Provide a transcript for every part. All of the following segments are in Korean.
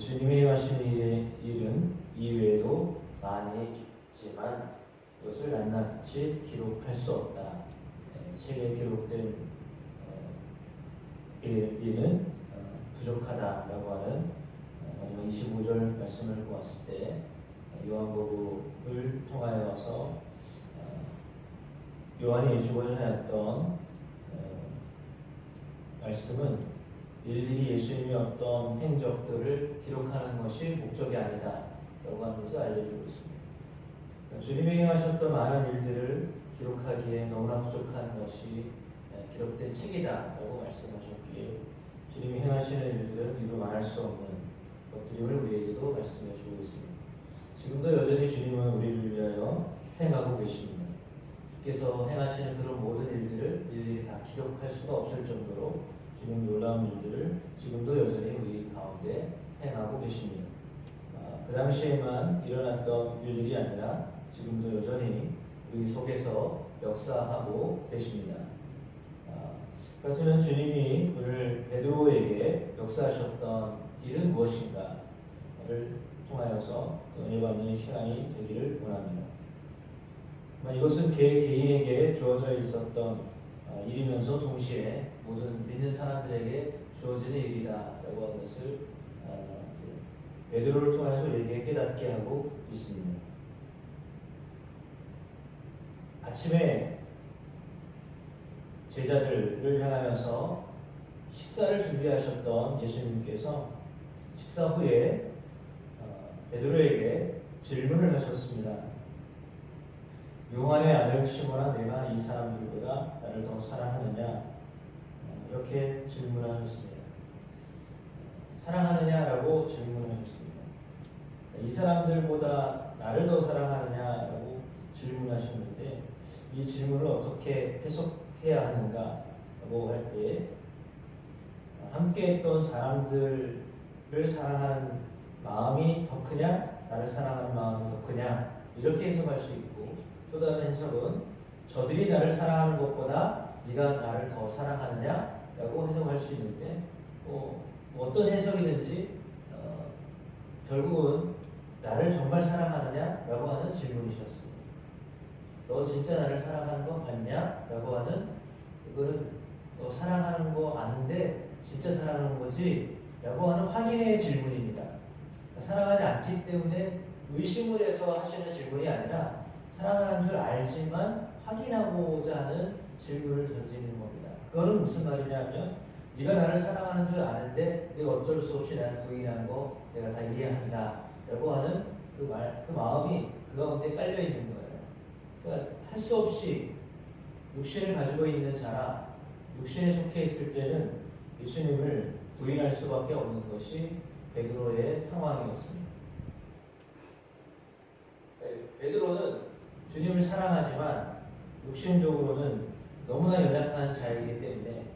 주님이 행하신 일은 이외에도 많이 있지만 이것을 낱낱이 기록할 수 없다. 책에 기록된 일은 부족하다라고 하는 25절 말씀을 보았을 때 요한복음을 통하여서 요한이 주고자 하였던 말씀은 일일이 예수님의 어떤 행적들을 기록하는 것이 목적이 아니다 라고 하는 것을 알려주고 있습니다. 주님이 행하셨던 많은 일들을 기록하기에 너무나 부족한 것이 기록된 책이다 라고 말씀하셨기에 주님이 행하시는 일들은 이루 말할 수 없는 것들임을 우리에게도 말씀해 주고 있습니다. 지금도 여전히 주님은 우리를 위하여 행하고 계십니다. 주께서 행하시는 그런 모든 일들을 일일이 다 기록할 수가 없을 정도로 주님 놀라운 일들을 지금도 여전히 우리 가운데 행하고 계십니다. 그 당시에만 일어났던 일들이 아니라 지금도 여전히 우리 속에서 역사하고 계십니다. 그렇다면 주님이 오늘 베드로에게 역사하셨던 일은 무엇인가를 통하여서 은혜받는 시간이 되기를 원합니다. 이것은 개인에게 주어져 있었던 일이면서 동시에 모든 믿는 사람들에게 주어지는 일이다라고 하는 것을 베드로를 통해서 우리에게 깨닫게 하고 있습니다. 아침에 제자들을 향하여서 식사를 준비하셨던 예수님께서 식사 후에 베드로에게 질문을 하셨습니다. 요한의 아들 시몬아, 내가 이 사람들보다 나를 더 사랑하느냐? 이렇게 질문하셨습니다. 사랑하느냐라고 질문하셨습니다. 이 사람들보다 나를 더 사랑하느냐라고 질문하셨는데 이 질문을 어떻게 해석해야 하는가라고 할 때 함께 했던 사람들을 사랑하는 마음이 더 크냐, 나를 사랑하는 마음이 더 크냐 이렇게 해석할 수 있고, 또 다른 해석은 저들이 나를 사랑하는 것보다 네가 나를 더 사랑하느냐라고 해석할 수 있는데 어떤 해석이든지 결국은 나를 정말 사랑하느냐라고 하는 질문이셨습니다. 너 진짜 나를 사랑하는 거 맞냐? 라고 하는, 이거는 너 사랑하는 거 아는데 진짜 사랑하는 거지? 라고 하는 확인의 질문입니다. 사랑하지 않기 때문에 의심을 해서 하시는 질문이 아니라 사랑하는 줄 알지만 확인하고자 하는 질문을 던지는 겁니다. 그거는 무슨 말이냐면 네가 나를 사랑하는 줄 아는데 내가 어쩔 수 없이 나를 부인하는 거 내가 다 이해한다 라고 하는 그 마음이 그 가운데 깔려 있는 거예요. 그러니까 할 수 없이 육신을 가지고 있는 자라 육신에 속해 있을 때는 예수님을 부인할 수밖에 없는 것이 베드로의 상황이었습니다. 베드로는 주님을 사랑하지만 육신적으로는 너무나 연약한 자이기 때문에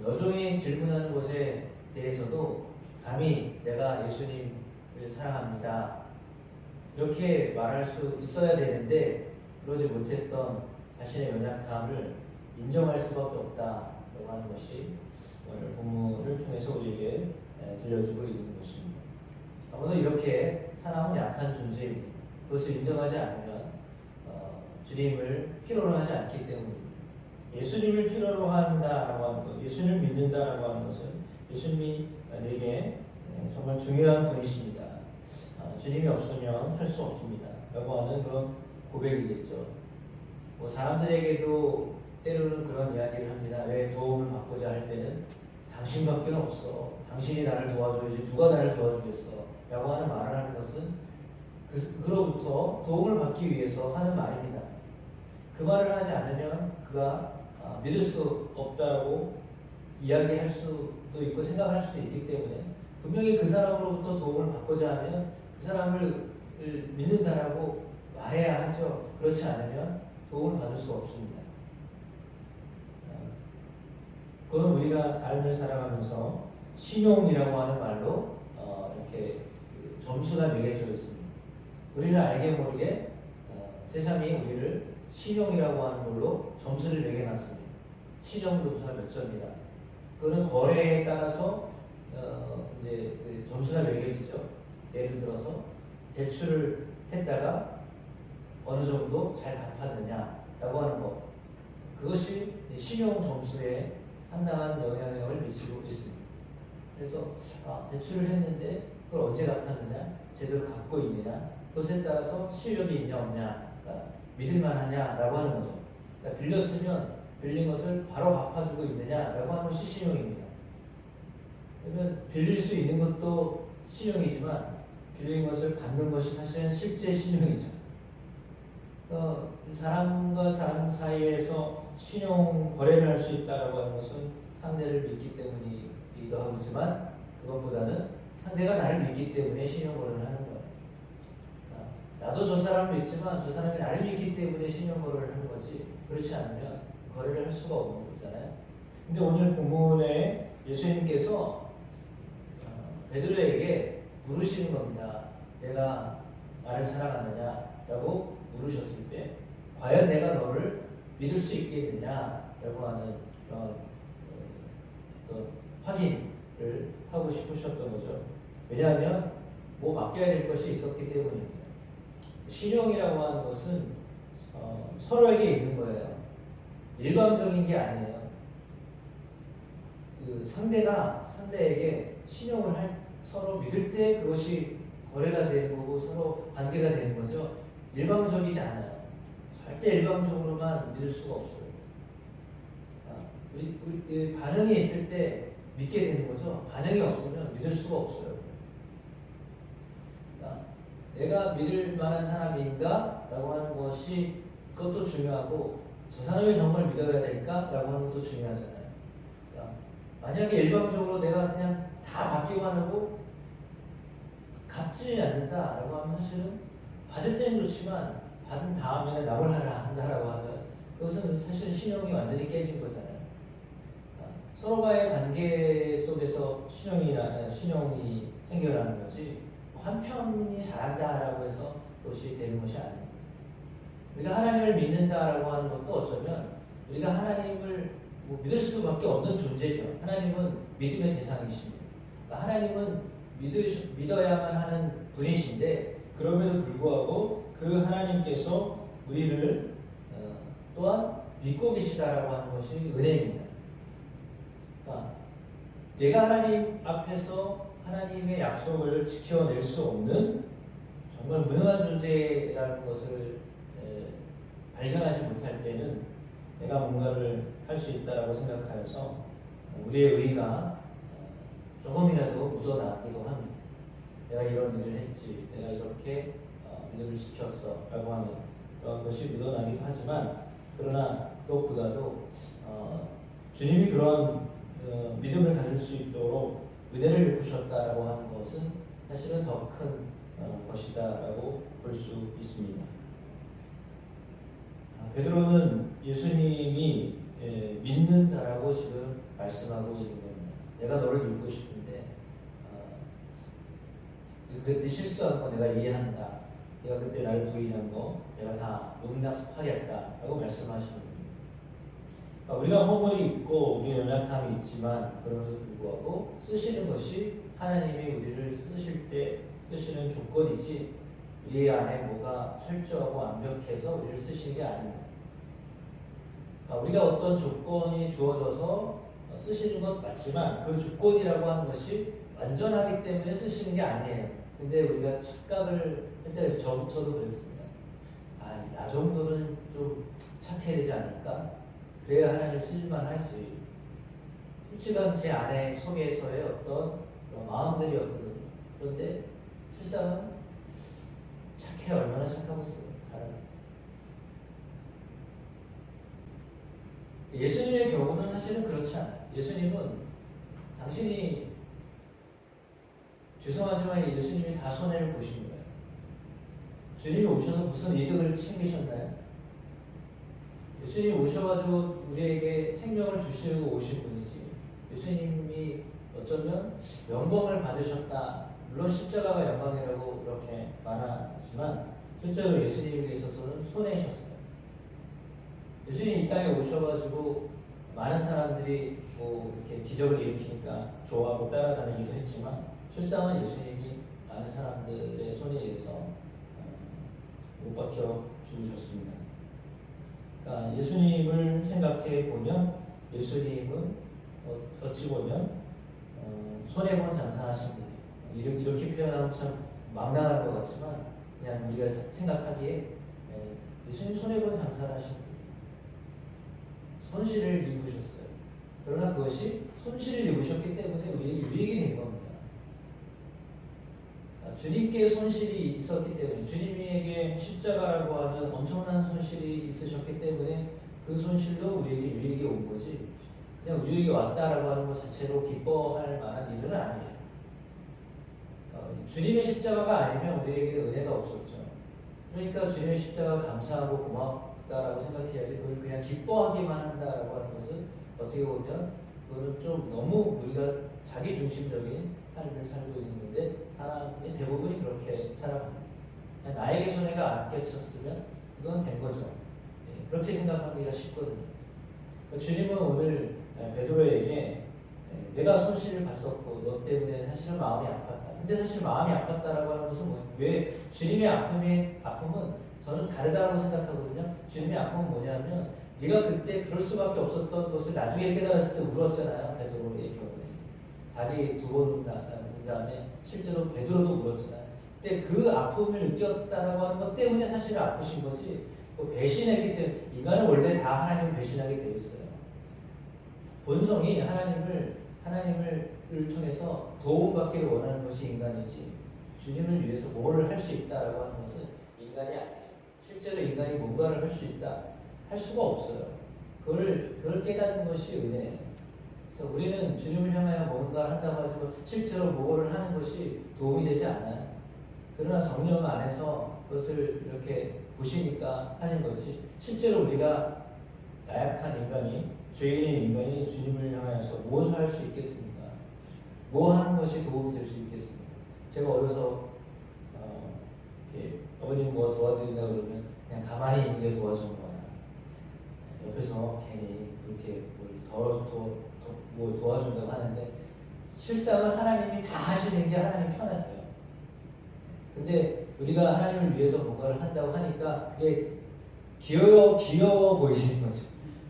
여종이 질문하는 것에 대해서도 감히 내가 예수님을 사랑합니다 이렇게 말할 수 있어야 되는데 그러지 못했던 자신의 연약함을 인정할 수밖에 없다라고 하는 것이 오늘 본문을 통해서 우리에게 들려주고 있는 것입니다. 오늘 이렇게 사람은 약한 존재입니다. 그것을 인정하지 않으면 주님을 필요로 하지 않기 때문입니다. 예수님을 필요로 한다라고 하는 것, 예수님을 믿는다라고 하는 것은 예수님이 내게 정말 중요한 분이십니다. 주님이 없으면 살 수 없습니다. 라고 하는 그런 고백이겠죠. 사람들에게도 때로는 그런 이야기를 합니다. 왜 도움을 받고자 할 때는 당신밖에 없어. 당신이 나를 도와줘야지 누가 나를 도와주겠어. 라고 하는 말을 하는 것은 그로부터 도움을 받기 위해서 하는 말입니다. 그 말을 하지 않으면 그가 믿을 수 없다고 이야기할 수도 있고 생각할 수도 있기 때문에 분명히 그 사람으로부터 도움을 받고자 하면 그 사람을 믿는다라고 말해야 하죠. 그렇지 않으면 도움을 받을 수 없습니다. 그건 우리가 삶을 살아가면서 신용이라고 하는 말로 이렇게 점수가 매겨져 있습니다. 우리는 알게 모르게 세상이 우리를 신용이라고 하는 걸로 점수를 매겨놨습니다. 신용조사 몇 점이다. 그거는 거래에 따라서 이제 그 점수가 매겨지죠. 예를 들어서 대출을 했다가 어느 정도 잘 갚았느냐라고 하는 거. 그것이 신용 점수에 상당한 영향력을 미치고 있습니다. 그래서 대출을 했는데 그걸 언제 갚았느냐, 제대로 갚고 있느냐, 그것에 따라서 실력이 있냐 없냐, 믿을만하냐라고 하는 거죠. 그러니까 빌렸으면 빌린 것을 바로 갚아주고 있느냐라고 하는 것이 신용입니다. 그러면 빌릴 수 있는 것도 신용이지만 빌린 것을 갚는 것이 사실은 실제 신용이죠. 사람과 사람 사이에서 신용 거래를 할 수 있다라고 하는 것은 상대를 믿기 때문이기도 하지만 그것보다는 상대가 나를 믿기 때문에 신용 거래를 하는 거예요. 나도 저 사람을 믿지만 저 사람이 나를 믿기 때문에 신용 거래를 하는 거지, 그렇지 않으면 거래를 할 수가 없는 거잖아요. 근데 오늘 본문에 예수님께서 베드로에게 물으시는 겁니다. 내가 나를 사랑하느냐라고 물으셨을 때 과연 내가 너를 믿을 수 있겠느냐라고 하는 그런 어떤 확인을 하고 싶으셨던 거죠. 왜냐하면 뭐 맡겨야 될 것이 있었기 때문입니다. 신용이라고 하는 것은 서로에게 있는 거예요. 일방적인 게 아니에요. 그 상대에게 신용을 서로 믿을 때 그것이 거래가 되는 거고 서로 관계가 되는 거죠. 일방적이지 않아요. 절대 일방적으로만 믿을 수가 없어요. 우리 반응이 있을 때 믿게 되는 거죠. 반응이 없으면 믿을 수가 없어요. 내가 믿을 만한 사람인가? 라고 하는 것이 그것도 중요하고 저 사람이 정말 믿어야 될까? 라고 하는 것도 중요하잖아요. 만약에 일방적으로 내가 그냥 다 받기만 하고 갚지 않는다 라고 하면 사실은 받을 때는 좋지만 받은 다음에 나뭘 하라 한다라고 하면 그것은 사실 신용이 완전히 깨진 거잖아요. 서로와의 관계 속에서 신용이 생겨나는 거지 한 편이 잘한다라고 해서 그것이 되는 것이 아닙니다. 우리가 하나님을 믿는다라고 하는 것도 어쩌면 우리가 하나님을 믿을 수밖에 없는 존재죠. 하나님은 믿음의 대상이십니다. 그러니까 하나님은 믿어야만 하는 분이신데 그럼에도 불구하고 그 하나님께서 우리를 또한 믿고 계시다라고 하는 것이 은혜입니다. 그러니까 내가 하나님 앞에서 하나님의 약속을 지켜낼 수 없는 정말 무능한 존재라는 것을 발견하지 못할 때는 내가 뭔가를 할 수 있다라고 생각하여서 우리의 의가 조금이라도 묻어나기도 합니다. 내가 이런 일을 했지, 내가 이렇게 믿음을 지켰어 라고 하는 그런 것이 묻어나기도 하지만 그러나 그것보다도 주님이 그런 믿음을 가질 수 있도록 은혜를 베푸셨다라고 하는 것은 사실은 더 큰 것이다라고 볼 수 있습니다. 베드로는 예수님이 믿는다라고 지금 말씀하고 있는 겁니다. 내가 너를 믿고 싶은데 그때 실수한 거 내가 이해한다. 내가 그때 나를 부인한 거 내가 다 용납하겠다라고 말씀하시는 겁니다. 우리가 허물이 있고 우리의 연약함이 있지만 그럼에도 불구하고 쓰시는 것이 하나님이 우리를 쓰실 때 쓰시는 조건이지 우리 안에 뭐가 철저하고 완벽해서 우리를 쓰시는 게 아닙니다. 우리가 어떤 조건이 주어져서 쓰시는 것 맞지만 그 조건이라고 하는 것이 완전하기 때문에 쓰시는 게 아니에요. 근데 우리가 착각을 할 때가 저부터도 그랬습니다. 나 정도는 좀 착해야 되지 않을까? 그래야 하나님 쓰실만 하지. 솔직한 제 안에 속에서의 어떤 마음들이었거든요. 그런데 실상은 얼마나 착하고 있어요, 사람이. 예수님의 경우는 사실은 그렇지 않아요. 예수님은 당신이 죄송하지만 예수님이 다 손해를 보신 거예요. 주님이 오셔서 무슨 이득을 챙기셨나요? 예수님이 오셔가지고 우리에게 생명을 주시고 오신 분이지. 예수님이 어쩌면 영광을 받으셨다. 물론 십자가가 영광이라고 그렇게 말하지만 실제로 예수님에게 있어서는 손해셨어요. 예수님이 이 땅에 오셔가지고 많은 사람들이 뭐 이렇게 기적을 일으키니까 좋아하고 따라다니기도 했지만 실상은 예수님이 많은 사람들의 손에 의해서 못 박혀 죽으셨습니다. 그러니까 예수님을 생각해 보면 예수님은 어찌 보면 손해본 장사하신 분이에요. 이렇게 표현하면 참 망당할 것 같지만 그냥 우리가 생각하기에 예수님 손해본 장사를 하신 분이에요. 손실을 입으셨어요. 그러나 그것이 손실을 입으셨기 때문에 우리에게 유익이 된 겁니다. 주님께 손실이 있었기 때문에 주님에게 십자가라고 하는 엄청난 손실이 있으셨기 때문에 그 손실로 우리에게 유익이 온 거지 그냥 우리에게 왔다라고 하는 것 자체로 기뻐할 만한 일은 아니에요. 주님의 십자가가 아니면 우리에게 은혜가 없었죠. 그러니까 주님의 십자가 감사하고 고맙다라고 생각해야지 그걸 그냥 기뻐하기만 한다라고 하는 것은 어떻게 보면 그거는 좀 너무 우리가 자기 중심적인 삶을 살고 있는 건데 사람의 대부분이 그렇게 살아갑니다. 나에게 손해가 안 끼쳤으면 이건 된 거죠. 그렇게 생각하기가 쉽거든요. 주님은 오늘 베드로에게 내가 손실을 봤었고 너 때문에 사실은 마음이 아팠다. 근데 사실 마음이 아팠다라고 하는 것은 뭐예요? 왜 주님의 아픔은 저는 다르다고 생각하거든요. 주님의 아픔은 뭐냐면 네가 그때 그럴 수밖에 없었던 것을 나중에 깨달았을 때 울었잖아요. 베드로의 경우에 다리 2번 난 다음에 실제로 베드로도 울었잖아요. 근데 그 아픔을 느꼈다라고 하는 것 때문에 사실 아프신 거지 배신했기 때문에 인간은 원래 다 하나님을 배신하게 되어 있어요. 본성이 하나님을 통해서 도움받기를 원하는 것이 인간이지 주님을 위해서 뭘 할 수 있다라고 하는 것은 인간이 아니에요. 실제로 인간이 뭔가를 할 수 있다 할 수가 없어요. 그걸 깨닫는 것이 은혜예요. 그래서 우리는 주님을 향하여 뭔가를 한다고 하지만 실제로 뭐를 하는 것이 도움이 되지 않아요. 그러나 성령 안에서 그것을 이렇게 보시니까 하는 것이 실제로 우리가 나약한 인간이 죄인인 인간이 주님을 향하여서 무엇을 할 수 있겠습니까? 뭐 하는 것이 도움이 될 수 있겠습니까? 제가 어려서 어머님 뭐 도와드린다고 그러면 그냥 가만히 있는 게 도와주는 거야. 옆에서 괜히 이렇게 뭐 도와준다고 하는데 실상은 하나님이 다 하시는 게 하나님 편하세요. 근데 우리가 하나님을 위해서 뭔가를 한다고 하니까 그게 귀여워 보이시는 거죠.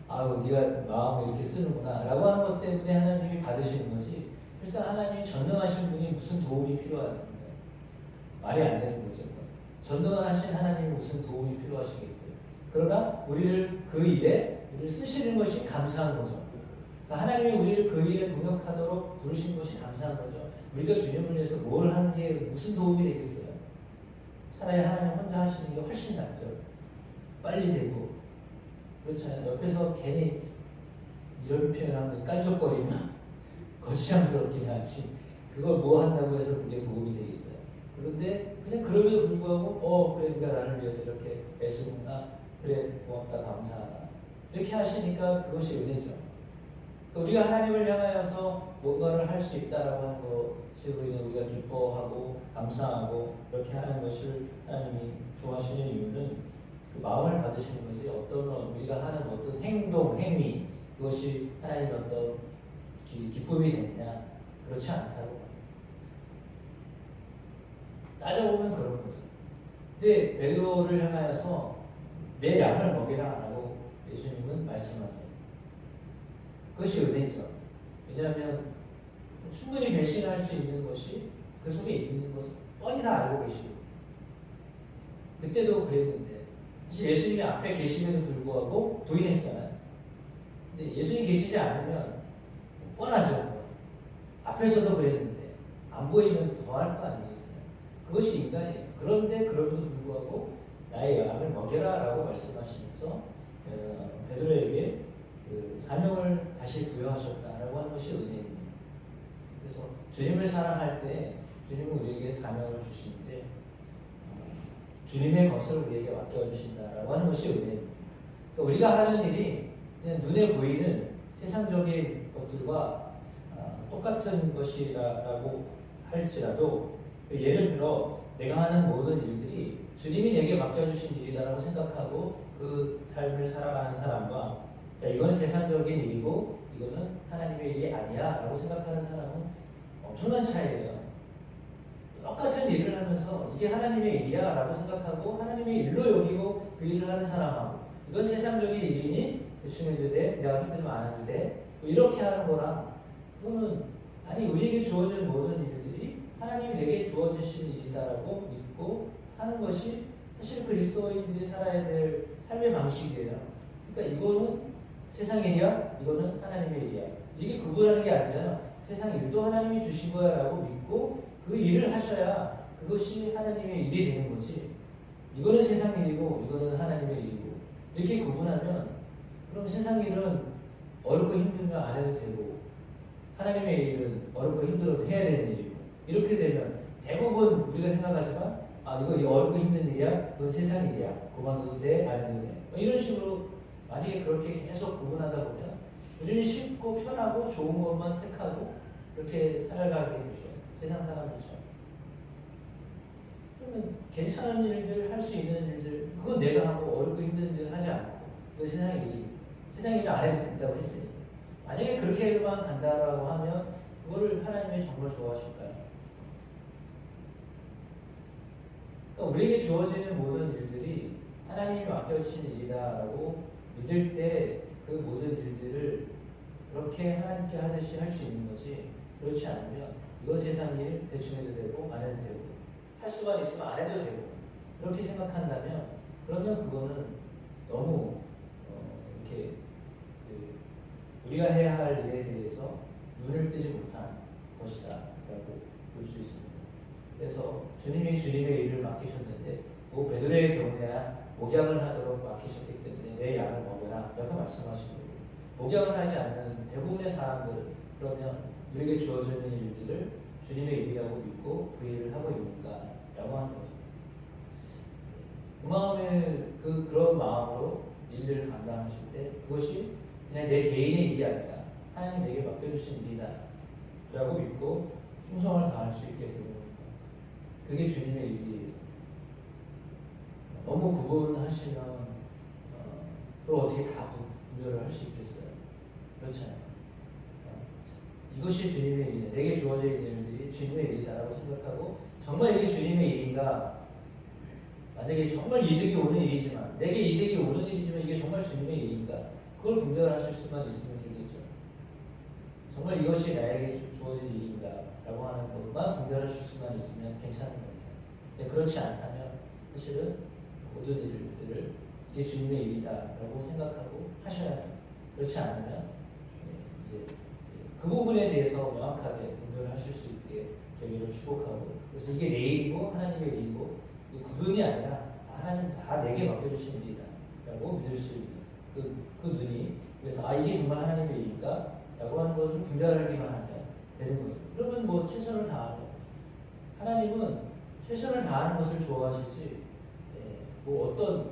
아유, 네가 마음을 이렇게 쓰는구나 라고 하는 것 때문에 하나님이 받으시는 거지 실상 하나님이 전능하신 분이 무슨 도움이 필요합니까? 말이 안 되는 거죠. 전능하신 하나님이 무슨 도움이 필요하시겠어요? 그러나 우리를 그 일에 우리를 쓰시는 것이 감사한 거죠. 그러니까 하나님이 우리를 그 일에 동역하도록 부르신 것이 감사한 거죠. 우리가 주님을 위해서 뭘 하는 게 무슨 도움이 되겠어요? 차라리 하나님 혼자 하시는 게 훨씬 낫죠. 빨리 되고 그렇잖아요. 옆에서 괜히 이런 표현하면 깐족거리면 거시장스럽긴 하지 그걸 뭐 한다고 해서 그게 도움이 되겠어요. 그런데 그냥 그럼에도 불구하고 그래 네가 나를 위해서 이렇게 애쓰는구나 그래 고맙다 감사하다 이렇게 하시니까 그것이 은혜죠. 우리가 하나님을 향하여서 뭔가를 할 수 있다라고 하는 것으로 우리가 기뻐하고 감사하고 그렇게 하는 것을 하나님이 좋아하시는 이유는 그 마음을 받으시는 것이 우리가 하는 어떤 행동, 행위 그것이 하나님의 어떤 기쁨이 되느냐 그렇지 않다고 따져보면 그런 거죠. 근데 베드로를 향하여서 내 양을 먹이라 라고 예수님은 말씀하세요. 그것이 은혜죠. 왜냐하면 충분히 배신할 수 있는 것이 그 속에 있는 것을 뻔히 다 알고 계시고 그때도 그랬는데 사실 예수님이 앞에 계심에도 불구하고 부인했잖아요. 근데 예수님이 계시지 않으면 뻔하죠. 앞에서도 그랬는데 안 보이면 더 할 거 아니겠어요. 그것이 인간이에요. 그런데 그럼에도 불구하고 나의 양을 먹여라 라고 말씀하시면서 베드로에게 그 사명을 다시 부여하셨다라고 하는 것이 은혜입니다. 그래서 주님을 사랑할 때 주님은 우리에게 사명을 주시는데 주님의 것을 우리에게 맡겨주신다라고 하는 것이 은혜입니다. 그러니까 우리가 하는 일이 그냥 눈에 보이는 세상적인 것들과 똑같은 것이라고 할지라도 예를 들어 내가 하는 모든 일들이 주님이 내게 맡겨주신 일이다라고 생각하고 그 삶을 살아가는 사람과 이건 세상적인 일이고 이거는 하나님의 일이 아니야 라고 생각하는 사람은 엄청난 차이예요. 똑같은 일을 하면서 이게 하나님의 일이야 라고 생각하고 하나님의 일로 여기고 그 일을 하는 사람하고 이건 세상적인 일이니 대충 해도 돼, 내가 힘들면 안 해도 돼, 뭐 이렇게 하는 거랑 그거는 아니 우리에게 주어진 모든 일들이 하나님이 내게 주어주신 일이다라고 믿고 사는 것이 사실 그리스도인들이 살아야 될 삶의 방식이에요. 그러니까 이거는 세상 일이야, 이거는 하나님의 일이야. 이게 구분하는 게 아니라 세상 일도 하나님이 주신 거야 라고 믿고 그 일을 하셔야 그것이 하나님의 일이 되는 거지. 이거는 세상 일이고 이거는 하나님의 일이고 이렇게 구분하면 그럼 세상 일은 어렵고 힘들면 안 해도 되고 하나님의 일은 어렵고 힘들어도 해야 되는 일이고 이렇게 되면 대부분 우리가 생각하지만 이거 어렵고 힘든 일이야? 그건 세상 일이야. 그만둬도 돼? 안 해도 돼? 이런 식으로 만약에 그렇게 계속 구분하다 보면 우리는 쉽고 편하고 좋은 것만 택하고 그렇게 살아가게 될 거예요. 세상 사람들처럼. 그러면 괜찮은 일들, 할 수 있는 일들, 그건 내가 하고 어렵고 힘든 일 하지 않고 그건 세상 일이 세상 일을 안 해도 된다고 했으니 만약에 그렇게만 간다라고 하면 그거를 하나님이 정말 좋아하실까요? 그러니까 우리에게 주어지는 모든 일들이 하나님이 맡겨주신 일이다라고 믿을 때 그 모든 일들을 그렇게 하나님께 하듯이 할 수 있는 거지. 그렇지 않으면 이거 세상 일 대충 해도 되고 안 해도 되고 할 수만 있으면 안 해도 되고 그렇게 생각한다면 그러면 그거는 너무 이렇게 우리가 해야 할 일에 대해서 눈을 뜨지 못한 것이다 라고 볼 수 있습니다. 그래서 주님이 주님의 일을 맡기셨는데 베드로의 경우에야 목양을 하도록 맡기셨기 때문에 내 양을 먹여라 이렇게 말씀하신 거고 목양을 하지 않는 대부분의 사람들은 그러면 우리에게 주어져 있는 일들을 주님의 일이라고 믿고 그 일을 하고 있는가 라고 하는 거죠. 그 마음에 그런 마음으로 일들을 감당하실 때 그것이 그냥 내 개인의 일이 아니라 하나님 내게 맡겨주신 일이다 라고 믿고 충성을 다할 수 있게 되는 겁니다. 그게 주님의 일이에요. 너무 구분하시면 그걸 어떻게 다 분별을 할 수 있겠어요? 그렇잖아요. 이것이 주님의 일이네. 내게 주어져 있는 일들이 주님의 일이다라고 생각하고 정말 이게 주님의 일인가? 만약에 정말 이득이 오는 일이지만 내게 이득이 오는 일이지만 이게 정말 주님의 일인가? 그걸 분별하실 수만 있으면 되겠죠. 정말 이것이 나에게 주어진 일인가? 라고 하는 것만 분별하실 수만 있으면 괜찮은 겁니다. 근데 그렇지 않다면 사실은 모든 일들을 이게 주님의 일이다라고 생각하고 하셔야 해요. 그렇지 않으면 이제 그 부분에 대해서 명확하게 분별하실 수 있게 저희를 축복하고 그래서 이게 내 일이고 하나님의 일이고 구분이 아니라 하나님 다 내게 맡겨주신 일이다라고 믿을 수 있는 그 눈이 그래서 이게 정말 하나님의 일인가? 라고 하는 것을 분별하기만 하면 되는 거죠. 그러면 뭐 최선을 다하면 하나님은 최선을 다하는 것을 좋아하시지 뭐 어떤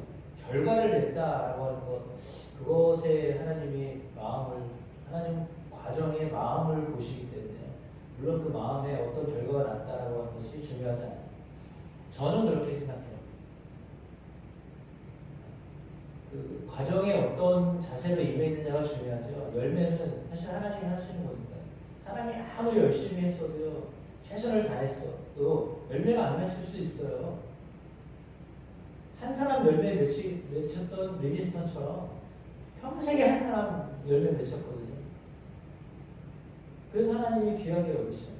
결과를 냈다라고 하는 것 그것에 하나님이 하나님 과정의 마음을 보시기 때문에 물론 그 마음에 어떤 결과가 났다라고 하는 것이 중요하지 않아요. 저는 그렇게 생각해요. 그 과정에 어떤 자세로 임했느냐가 중요하죠. 열매는 사실 하나님이 하시는 거니까. 사람이 아무리 열심히 했어도요, 최선을 다했어도 열매가 안 맺힐 수 있어요. 한 사람 열매 맺혔던 리비스턴처럼 평생에 한 사람 열매 맺혔거든요. 그래서 하나님이 귀하게 여기시는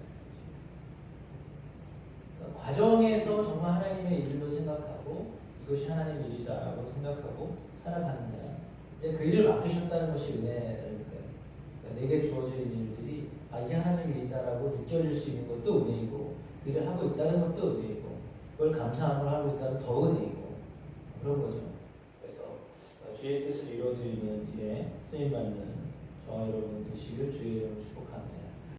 그러니까 과정에서 정말 하나님의 일로 생각하고 이것이 하나님의 일이다라고 생각하고 살아가는 거야. 근데 그 일을 맡기셨다는 것이 은혜니까요. 그러니까 내게 주어진 일들이 이게 하나님의 일이다라고 느껴질 수 있는 것도 은혜이고 그 일을 하고 있다는 것도 은혜이고 그걸 감사함을 하고 있다면 더 은혜이고 그런 거죠. 그래서 주의 뜻을 이루어드리는 일에 쓰임받는 저와 여러분 되시길 주의 이름으로 축복합니다.